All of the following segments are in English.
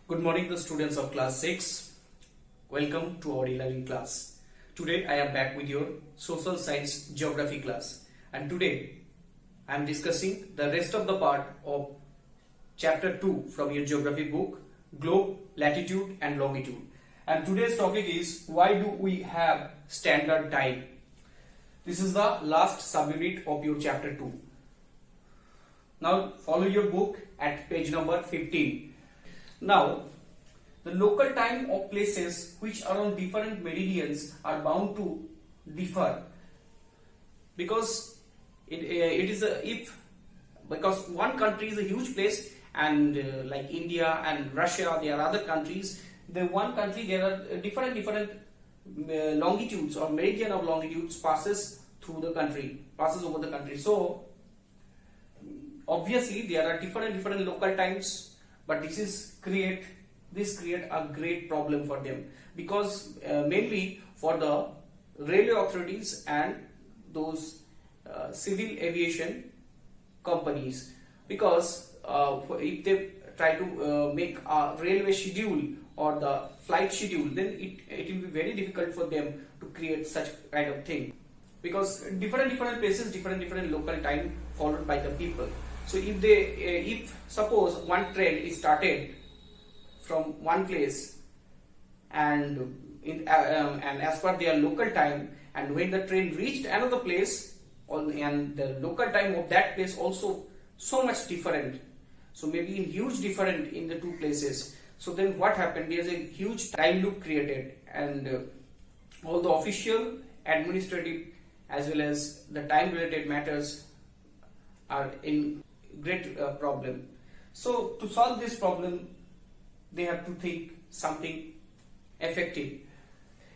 Good morning, the students of class 6. Welcome to our e-learning class. Today I am back with your social science geography class, and today I am discussing the rest of the part of chapter 2 from your geography book, Globe, Latitude and Longitude. And today's topic is, why do we have standard time? This is the last subunit of your chapter 2. Now follow your book at page number 15. Now, the local time of places which are on different meridians are bound to differ, because because one country is a huge place, and like India and Russia, there are other countries. The one country, there are different longitudes or meridian of longitudes passes over the country. So obviously there are different local times. But this create a great problem for them, because mainly for the railway authorities and those civil aviation companies, because if they try to make a railway schedule or the flight schedule, then it will be very difficult for them to create such kind of thing, because different places, different local time followed by the people. So if suppose one train is started from one place and as per their local time, and when the train reached another place, and the local time of that place also so much different, so maybe in huge different in the two places. So then what happened? There is a huge time loop created, and all the official, administrative as well as the time related matters are in great problem. So to solve this problem, they have to think something effective.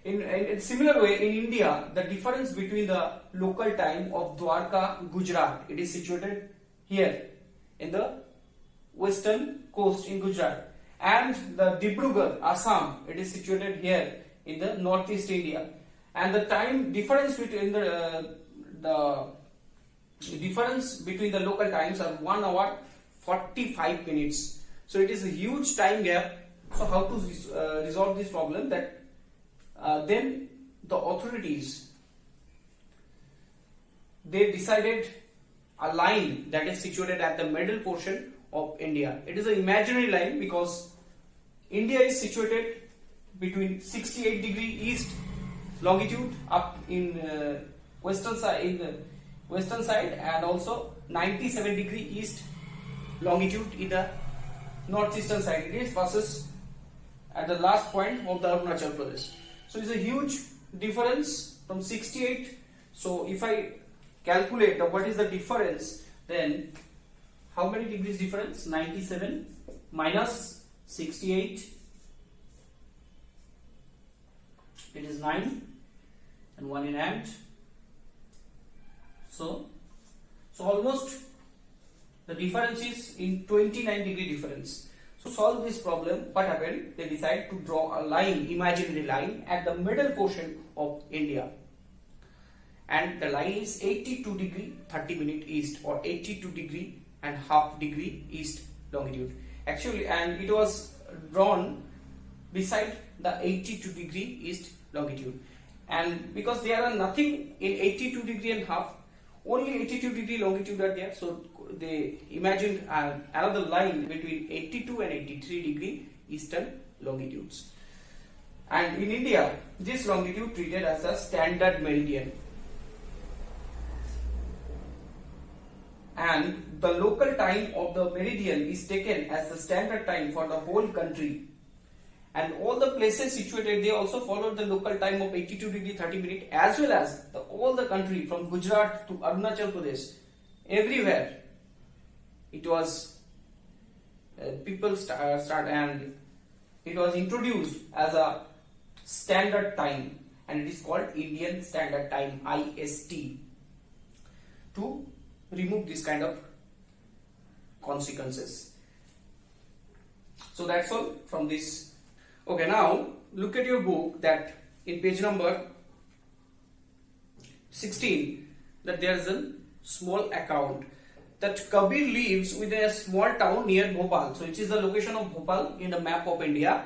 In a similar way, in India, the difference between the local time of Dwarka, Gujarat, it is situated here in the western coast in Gujarat, and the Dibrugarh, Assam, it is situated here in the northeast India, and the time difference between the difference between the local times are 1 hour 45 minutes. So it is a huge time gap. So how to resolve this problem? That then the authorities, they decided a line that is situated at the middle portion of India. It is an imaginary line, because India is situated between 68 degree east longitude up in western side, and also 97 degree east longitude in the northeastern side. It is versus at the last point of the Arunachal Pradesh. So it's a huge difference from 68. So if I calculate what is the difference, then how many degrees difference? 97 minus 68, it is 9 and 1 in hand. So almost the difference is in 29 degree difference. So solve this problem, what happened? They decide to draw a line, imaginary line, at the middle portion of India, and the line is 82 degree 30 minute east, or 82 degree and half degree east longitude. Actually, and it was drawn beside the 82 degree east longitude, and because there are nothing in 82 degree and half, only 82 degree longitude are there, so they imagined another line between 82 and 83 degree eastern longitudes. And in India, this longitude treated as a standard meridian, and the local time of the meridian is taken as the standard time for the whole country. And all the places situated, they also followed the local time of 82 degree 30 minute, as well as all the country from Gujarat to Arunachal Pradesh, everywhere it was people start, and it was introduced as a standard time, and it is called Indian Standard Time, IST, to remove this kind of consequences. So that's all from this. Okay, now look at your book, that in page number 16, that there is a small account that Kabir lives within a small town near Bhopal. So, which is the location of Bhopal in the map of India.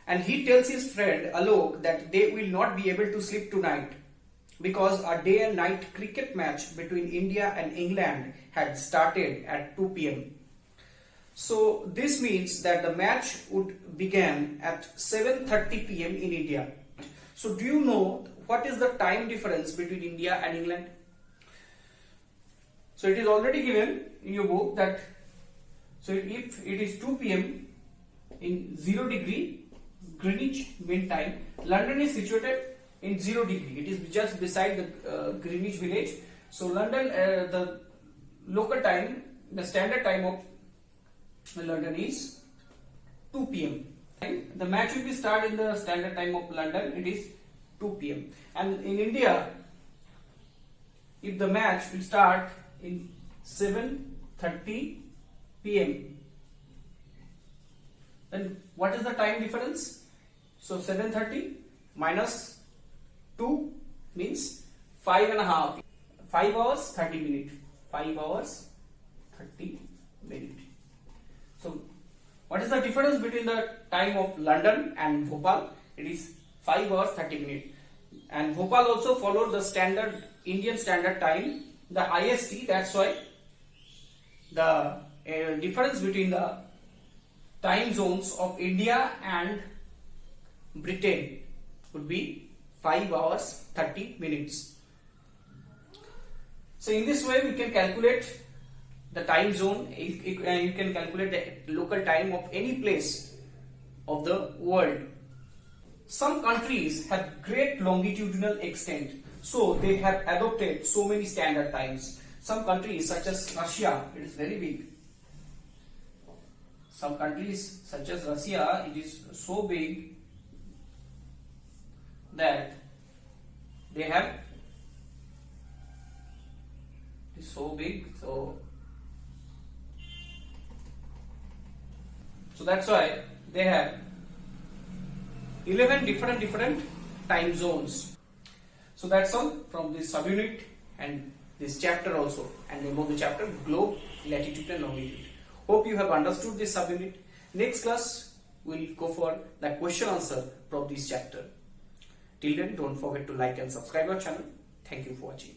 And he tells his friend Alok that they will not be able to sleep tonight because a day and night cricket match between India and England had started at 2 p.m. So this means that the match would begin at 7:30 p.m. in India. So do you know what is the time difference between India and England? So it is already given in your book that, so if it is 2 p.m. in 0 degree Greenwich Mean Time, London is situated in 0 degree. It is just beside the Greenwich village. So London, the local time, the standard time of London is 2 p.m. The match will be started in the standard time of London. It is 2 p.m. And in India, if the match will start in 7:30 p.m., then what is the time difference? So 7:30 minus 2 means 5.5. 5 hours 30 minutes. 5 hours 30 minutes. So what is the difference between the time of London and Bhopal? It is 5 hours 30 minutes. And Bhopal also followed the standard Indian standard time, the IST. That's why the difference between the time zones of India and Britain would be 5 hours 30 minutes. So in this way we can calculate the time zone, and you can calculate the local time of any place of the world. Some countries have great longitudinal extent, so they have adopted so many standard times. Some countries such as Russia, it is very big. Some countries such as Russia, it is so big that they have, it is so big, so that's why they have 11 different time zones. So that's all from this subunit and this chapter also, and name of the chapter, globe, latitude and longitude. Hope you have understood this subunit. Next class we'll go for the question answer from this chapter. Till then, don't forget to like and subscribe our channel. Thank you for watching.